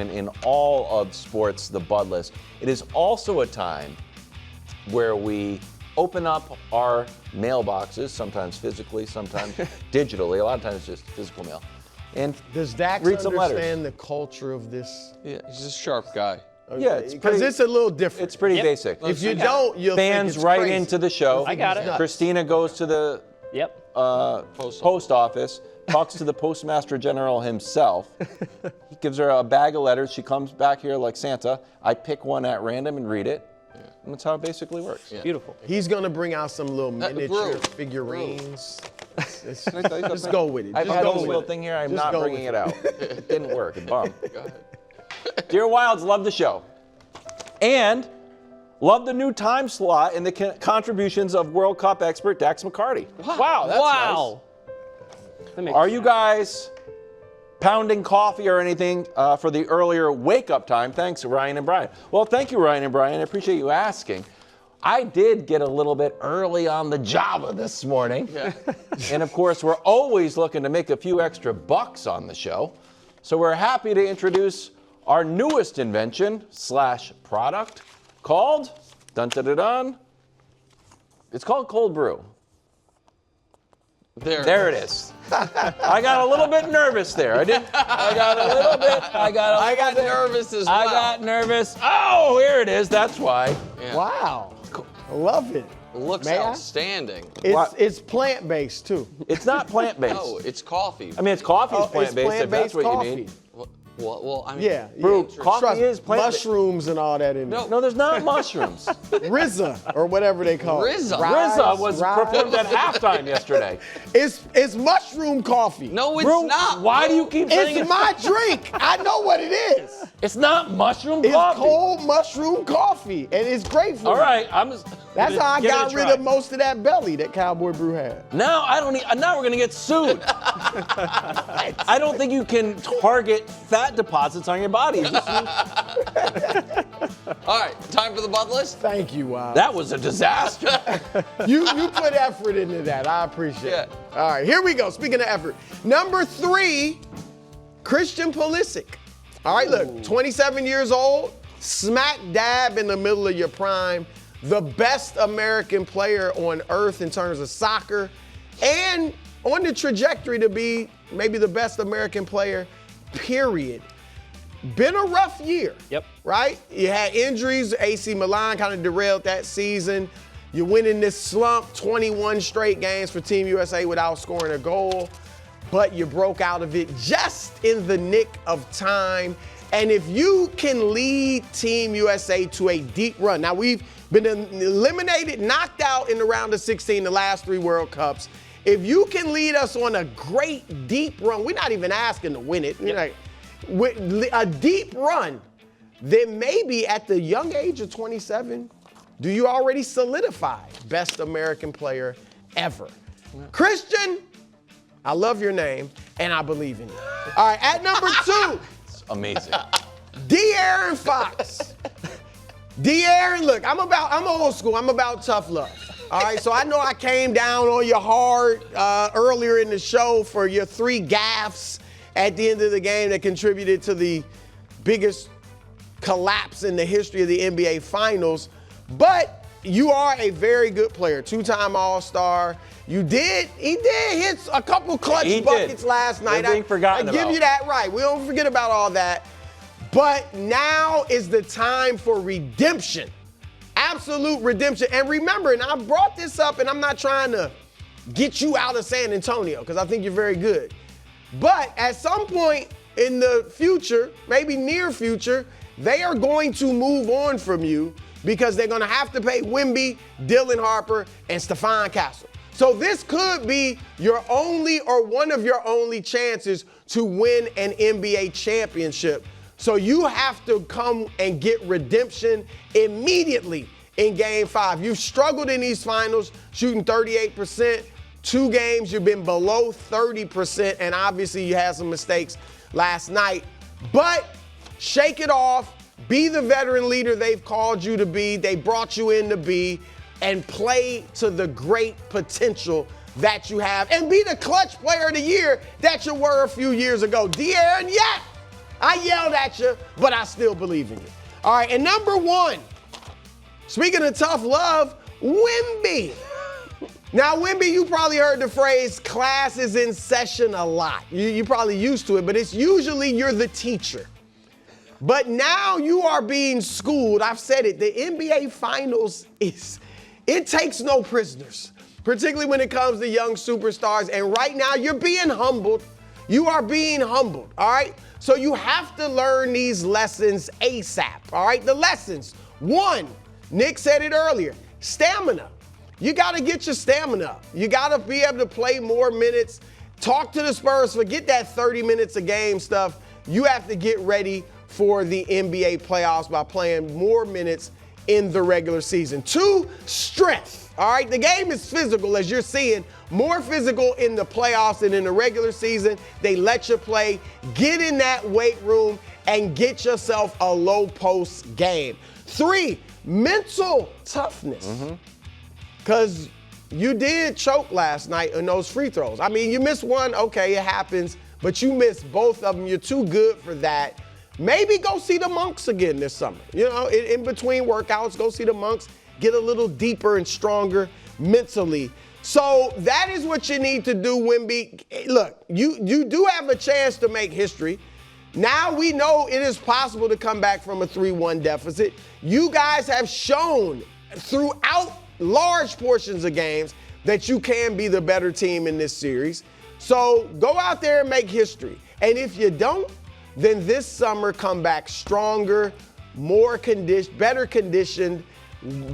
segment in all of sports, the Bud List. It is also a time where we open up our mailboxes, sometimes physically, sometimes digitally. A lot of times just physical mail. And does Dax read some letters. understand the culture of this? Yeah, he's a sharp guy. Yeah, it's because it's a little different. It's pretty basic. If you don't, you'll fans think it's write crazy. into the show. I got it. Christina goes to the post office, talks to the postmaster general himself. He gives her a bag of letters. She comes back here like Santa. I pick one at random and read it. Yeah. And that's how it basically works. Yeah. Beautiful. He's going to bring out some little miniature figurines. Just go with it. I've had this little thing here. I'm not bringing it out. It didn't work. It bummed. Go ahead. Dear Wildes, love the show. And love the new time slot and the contributions of World Cup expert Dax McCarty. Wow, that's nice. Are you guys pounding coffee or anything for the earlier wake-up time? Thanks, Ryan and Brian. Well, thank you, Ryan and Brian. I appreciate you asking. I did get a little bit early on the Java this morning. Yeah. And, of course, we're always looking to make a few extra bucks on the show. So we're happy to introduce our newest invention / product called, dun-dun-dun-dun, it's called Cold Brew. There it is. I got a little bit nervous there. I got nervous as well. I got nervous. Oh, here it is. That's why. Yeah. Wow. I love it. Looks outstanding. It's plant-based, too. It's not plant-based. No, it's coffee. I mean, it's coffee is plant-based, if that's what you mean. Well, I mean, yeah, Brew, coffee is plant-based. Mushrooms and all that in there. No, there's not mushrooms. Rizza, or whatever they call it. Rizza was performed at halftime yesterday. It's mushroom coffee. No, it's Brew, not. Why do you keep saying it's my drink. I know what it is. It's not mushroom It's coffee. cold mushroom coffee, and it's great for All you. right, That's how I got rid of most of that belly that Cowboy Brew had. Now now we're gonna get sued. I don't think you can target fat deposits on your body. All right, time for the Bud List. Thank you, Wild. That was a disaster. You put effort into that. I appreciate it. All right, here we go. Speaking of effort, number 3, Christian Pulisic. All right, look, 27 years old, smack dab in the middle of your prime, the best American player on earth in terms of soccer, and on the trajectory to be maybe the best American player, period. Been a rough year. Yep. Right? You had injuries. AC Milan kind of derailed that season. You went in this slump, 21 straight games for Team USA without scoring a goal. But you broke out of it just in the nick of time. And if you can lead Team USA to a deep run. Now, we've been eliminated, knocked out in the round of 16 the last 3 World Cups. If you can lead us on a great deep run, we're not even asking to win it. Yep. Like, with a deep run, then maybe at the young age of 27, do you already solidify best American player ever? Yeah. Christian, I love your name, and I believe in you. All right, at number 2. It's amazing. De'Aaron Fox. De'Aaron, look, I'm old school. I'm about tough love. All right, so I know I came down on you hard earlier in the show for your 3 gaffes at the end of the game that contributed to the biggest collapse in the history of the NBA Finals. But you are a very good player, 2-time All-Star. He did hit a couple clutch buckets last night. I give you that right. We don't forget about all that. But now is the time for redemption. Absolute redemption. And remember, and I brought this up, and I'm not trying to get you out of San Antonio because I think you're very good. But at some point in the future, maybe near future, they are going to move on from you because they're going to have to pay Wemby, Dylan Harper, and Stephon Castle. So this could be your only or one of your only chances to win an NBA championship. So you have to come and get redemption immediately in Game 5. You've struggled in these finals, shooting 38%. 2 games, you've been below 30%, and obviously you had some mistakes last night. But shake it off. Be the veteran leader they've called you to be. They brought you in to be, and play to the great potential that you have, and be the clutch player of the year that you were a few years ago. De'Aaron, I yelled at you, but I still believe in you. All right, and number 1, speaking of tough love, Wemby. Now, Wemby, you probably heard the phrase class is in session a lot. You're probably used to it, but it's usually you're the teacher. But now you are being schooled. I've said it. The NBA Finals it takes no prisoners, particularly when it comes to young superstars. And right now you're being humbled. You are being humbled, all right? So you have to learn these lessons ASAP, all right? The lessons. 1, Nick said it earlier, stamina. You got to get your stamina up. You got to be able to play more minutes. Talk to the Spurs. Forget that 30 minutes a game stuff. You have to get ready for the NBA playoffs by playing more minutes in the regular season. 2, strength. All right, the game is physical, as you're seeing, more physical in the playoffs than in the regular season. They let you play. Get in that weight room and get yourself a low post game. 3, mental toughness. Because you did choke last night in those free throws. I mean, you missed one, okay, it happens, but you missed both of them. You're too good for that. Maybe go see the Monks again this summer. You know, in between workouts, go see the Monks, get a little deeper and stronger mentally. So that is what you need to do, Wemby. Look, you do have a chance to make history. Now we know it is possible to come back from a 3-1 deficit. You guys have shown throughout large portions of games that you can be the better team in this series. So go out there and make history. And if you don't, then this summer come back stronger, better conditioned,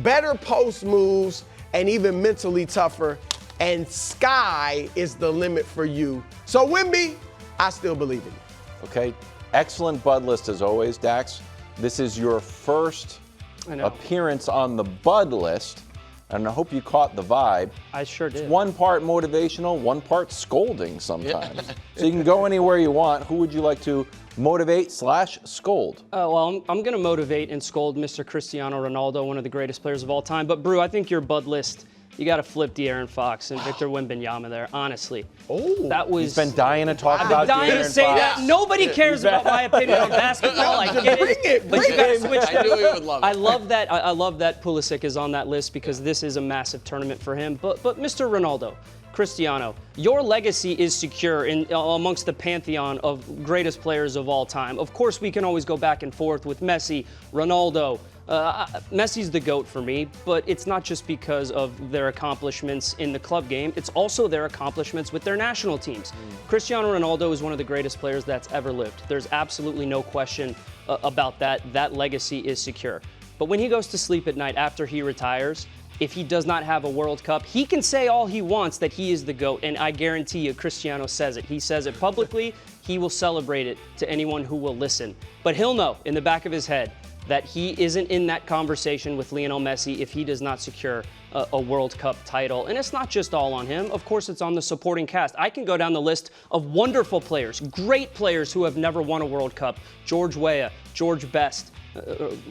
better post moves, and even mentally tougher. And sky is the limit for you. So Wemby, I still believe in you. Okay, excellent Bud list as always, Dax. This is your first appearance on the Bud list. And I hope you caught the vibe. I sure did. It's 1 part motivational, 1 part scolding sometimes. So you can go anywhere you want. Who would you like to motivate/scold? Well, I'm going to motivate and scold Mr. Cristiano Ronaldo, one of the greatest players of all time. But, Brew, I think your Bud list, you got to flip De'Aaron Fox and Victor Wembanyama there, honestly. Oh, that was. He's been dying to talk I've about been dying De'Aaron to say Fox. that. Nobody cares about my opinion on basketball. I get it. But you got to switch I knew he would love it. I love that Pulisic is on that list because this is a massive tournament for him. But Mr. Ronaldo, Cristiano, your legacy is secure amongst the pantheon of greatest players of all time. Of course, we can always go back and forth with Messi, Ronaldo. Messi's the GOAT for me, but it's not just because of their accomplishments in the club game. It's also their accomplishments with their national teams. Cristiano Ronaldo is one of the greatest players that's ever lived. There's absolutely no question about that. That legacy is secure. But when he goes to sleep at night after he retires, if he does not have a World Cup, he can say all he wants that he is the GOAT, and I guarantee you Cristiano says it. He says it publicly. He will celebrate it to anyone who will listen. But he'll know in the back of his head that he isn't in that conversation with Lionel Messi if he does not secure a World Cup title. And it's not just all on him. Of course, it's on the supporting cast. I can go down the list of wonderful players, great players who have never won a World Cup. George Weah, George Best,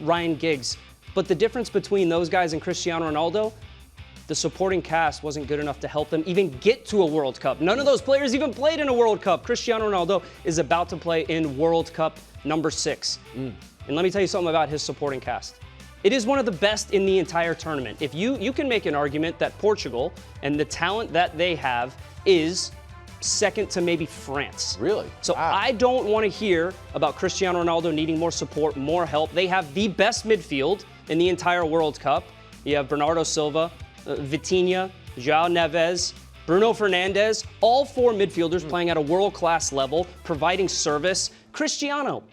Ryan Giggs. But the difference between those guys and Cristiano Ronaldo, the supporting cast wasn't good enough to help them even get to a World Cup. None of those players even played in a World Cup. Cristiano Ronaldo is about to play in World Cup number 6. And let me tell you something about his supporting cast. It is one of the best in the entire tournament. If you can make an argument that Portugal and the talent that they have is second to maybe France. Really? So wow. I don't want to hear about Cristiano Ronaldo needing more support, more help. They have the best midfield in the entire World Cup. You have Bernardo Silva, Vitinha, João Neves, Bruno Fernandes, all 4 midfielders playing at a world-class level, providing service. Cristiano,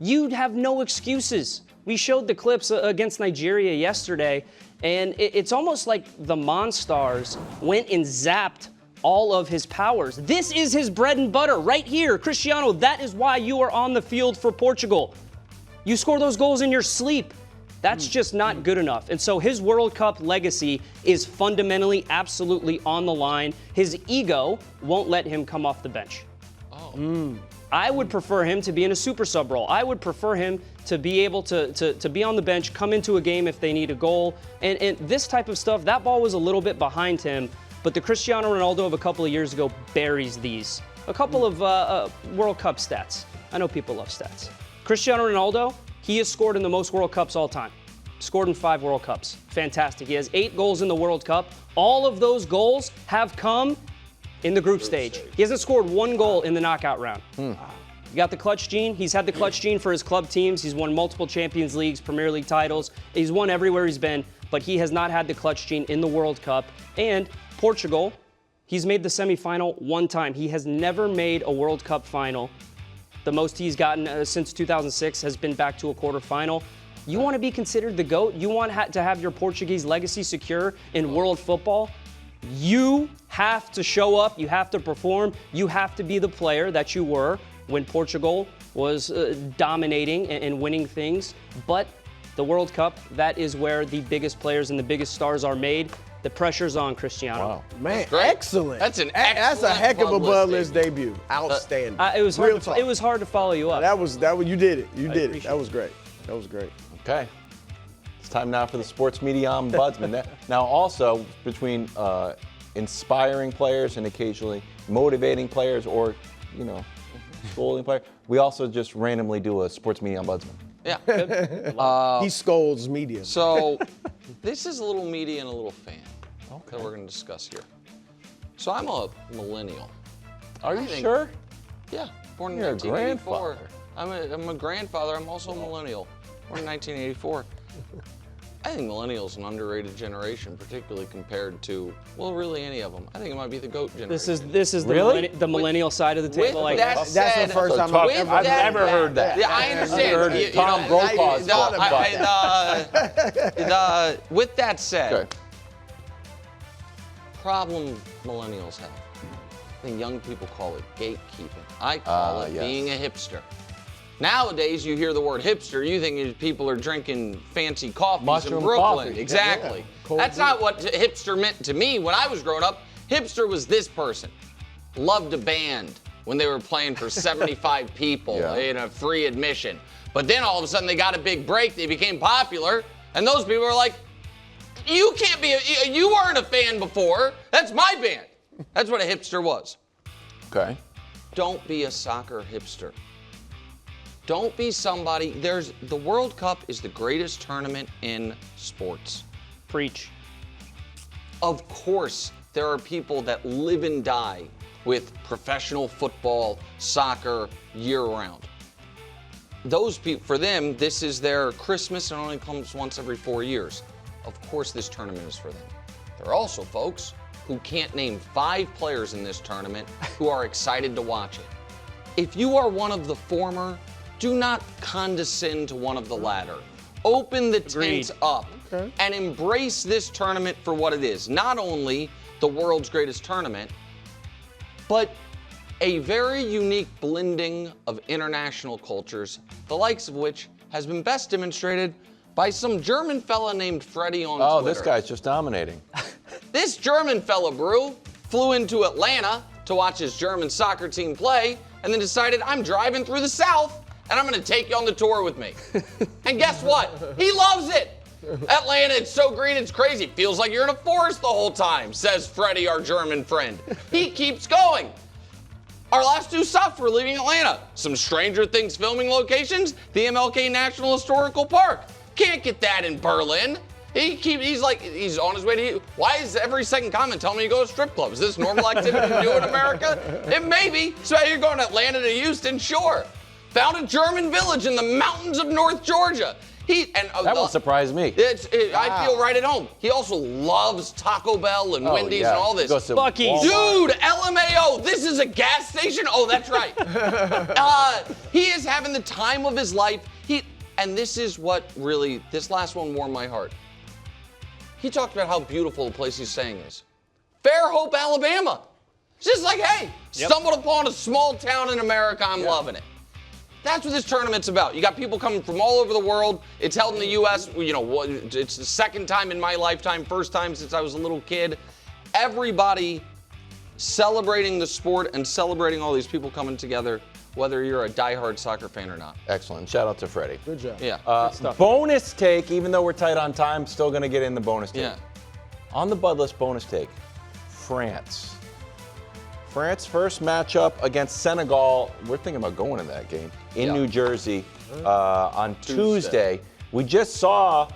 you'd have no excuses. We showed the clips against Nigeria yesterday, and it's almost like the Monstars went and zapped all of his powers. This is his bread and butter right here. Cristiano, that is why you are on the field for Portugal. You score those goals in your sleep. That's just not good enough. And so his World Cup legacy is fundamentally, absolutely on the line. His ego won't let him come off the bench. I would prefer him to be in a super sub role. I would prefer him to be able to be on the bench, come into a game if they need a goal. And this type of stuff, that ball was a little bit behind him, but the Cristiano Ronaldo of a couple of years ago buries these. A couple of World Cup stats. I know people love stats. Cristiano Ronaldo, he has scored in the most World Cups all time. Scored in 5 World Cups. Fantastic. He has 8 goals in the World Cup. All of those goals have come in the group stage. He hasn't scored 1 goal in the knockout round. You got the clutch gene. He's had the clutch gene for his club teams. He's won multiple Champions Leagues, Premier League titles. He's won everywhere he's been, but he has not had the clutch gene in the World Cup. And Portugal, he's made the semifinal 1 time. He has never made a World Cup final. The most he's gotten since 2006 has been back to a quarterfinal. You want to be considered the GOAT? You want to have your Portuguese legacy secure in world football? You have to show up. You have to perform. You have to be the player that you were when Portugal was dominating and winning things. But the World Cup, that is where the biggest players and the biggest stars are made. The pressure's on Cristiano. Wow. Man, excellent. That's an That's a heck of a Bud Bud List List debut. Outstanding. It was Real hard. talk. It was hard to follow you up. That was you did it. You did it. appreciate That was great. That was great. Okay. It's time now for the sports media ombudsman. Now, also between inspiring players and occasionally motivating players, or scolding players, we also just randomly do a sports media ombudsman. Yeah. He scolds media. So this is a little media and a little fan that we're going to discuss here. So I'm a millennial. Are you sure? Yeah, born in You're a 1984. grandfather. I'm a grandfather. I'm also a millennial. Born in 1984. I think millennials an underrated generation, particularly compared to, well, really any of them. I think it might be the GOAT generation. This is Really? the millennial side of the table. With that That's said, the first time with I've that- never heard that. Yeah, I understand. heard it. Tom Brokaw's thought about with that said, Okay. problem millennials have. I think young people call it gatekeeping. I call it yes. being a hipster. Nowadays, you hear the word hipster, you think people are drinking fancy coffees Mushroom in Brooklyn. coffee. Exactly. Yeah. Cold That's not what hipster meant to me when I was growing up. Hipster was this person. Loved a band when they were playing for 75 people in a free admission. But then all of a sudden they got a big break, they became popular, and those people were like, you can't be, you weren't a fan before. That's my band. That's what a hipster was. Okay. Don't be a soccer hipster. Don't be somebody, the World Cup is the greatest tournament in sports. Preach. Of course, there are people that live and die with professional football, soccer, year-round. Those people, for them, this is their Christmas and only comes once every 4 years. Of course, this tournament is for them. There are also folks who can't name 5 players in this tournament who are excited to watch it. If you are one of the former, do not condescend to one of the latter. Open the tents up and embrace this tournament for what it is. Not only the world's greatest tournament, but a very unique blending of international cultures, the likes of which has been best demonstrated by some German fella named Freddie on Twitter. Oh, this guy's just dominating. This German fella, Brew, flew into Atlanta to watch his German soccer team play and then decided, I'm driving through the South and I'm going to take you on the tour with me. And guess what? He loves it. Atlanta, it's so green, it's crazy. Feels like you're in a forest the whole time, says Freddie, our German friend. He keeps going. Our last 2 stops were leaving Atlanta. Some Stranger Things filming locations, the MLK National Historical Park. Can't get that in Berlin. He's on his way to. Why is every second comment telling me to go to strip clubs? Is this normal activity to do in America? It may be. So you're going to Atlanta to Houston? Sure. Found a German village in the mountains of North Georgia. That won't surprise me. I feel right at home. He also loves Taco Bell and Wendy's and all this. Buc-ee's. Dude, LMAO, this is a gas station? Oh, that's right. He is having the time of his life. And this is what really, this last one warmed my heart. He talked about how beautiful the place he's staying is. Fairhope, Alabama. It's just like, hey, stumbled upon a small town in America, I'm loving it. That's what this tournament's about. You got people coming from all over the world. It's held in the U.S. It's the second time in my lifetime, first time since I was a little kid. Everybody celebrating the sport and celebrating all these people coming together, whether you're a diehard soccer fan or not. Excellent. Shout out to Freddie. Good job. Yeah. Bonus take, even though we're tight on time, still going to get in the bonus take. Yeah. On the Bud List bonus take, France. France first matchup against Senegal. We're thinking about going to that game in New Jersey on Tuesday. We just saw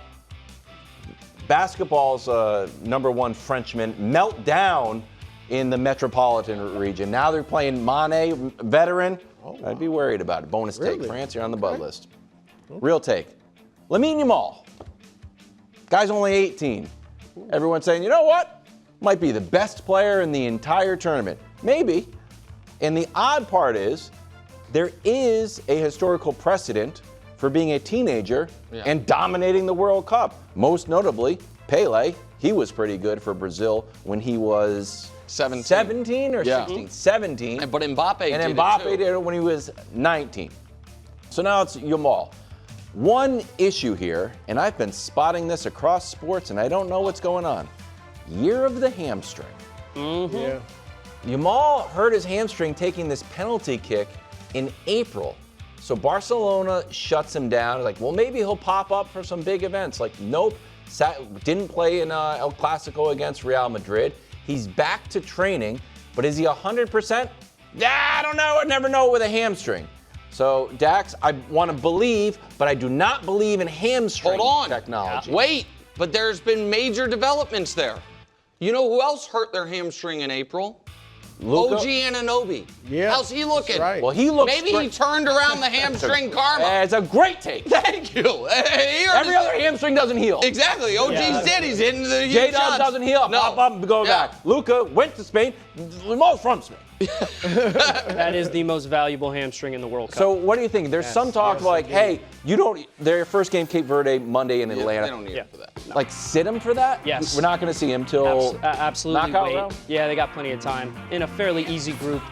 basketball's #1 Frenchman melt down in the metropolitan region. Now they're playing Mane, veteran. I'd be worried about it. Bonus take. France, you're on the bud list. Real take. Lamine Yamal. Guy's only 18. Everyone's saying, you know what? Might be the best player in the entire tournament. Maybe. And the odd part is, there is a historical precedent for being a teenager and dominating the World Cup. Most notably, Pele. He was pretty good for Brazil when he was 17 or 16? 17. But Mbappe did it Mbappe too. did it when he was 19. So now it's Yamal. One issue here, and I've been spotting this across sports, and I don't know what's going on. Year of the hamstring. Yeah. Yamal hurt his hamstring taking this penalty kick in April. So Barcelona shuts him down. Like, well, maybe he'll pop up for some big events. Like, nope. Didn't play in El Clasico against Real Madrid. He's back to training, but is he 100%? Yeah, I don't know. I never know with a hamstring. So, Dax, I want to believe, but I do not believe in hamstring technology. Wait, but there's been major developments there. You know who else hurt their hamstring in April? Luka? OG Anunoby. Yeah. How's he looking? That's right. Well, he looks Maybe he turned around the hamstring karma. It's a great take. Thank you. Every other hamstring doesn't heal. Exactly. OG's did. He's hitting the J-Dub doesn't heal. No. Pop up and go back. Luka went to Spain. Yamal's from Spain. That is the most valuable hamstring in the World Cup. So what do you think? There's some talk like, hey, their first game Cape Verde Monday in Atlanta. They don't need it for that. No. Like sit him for that? Yes. We're not going to see him till Absolutely knockout wait. round? Yeah, they got plenty of time. In a fairly easy group,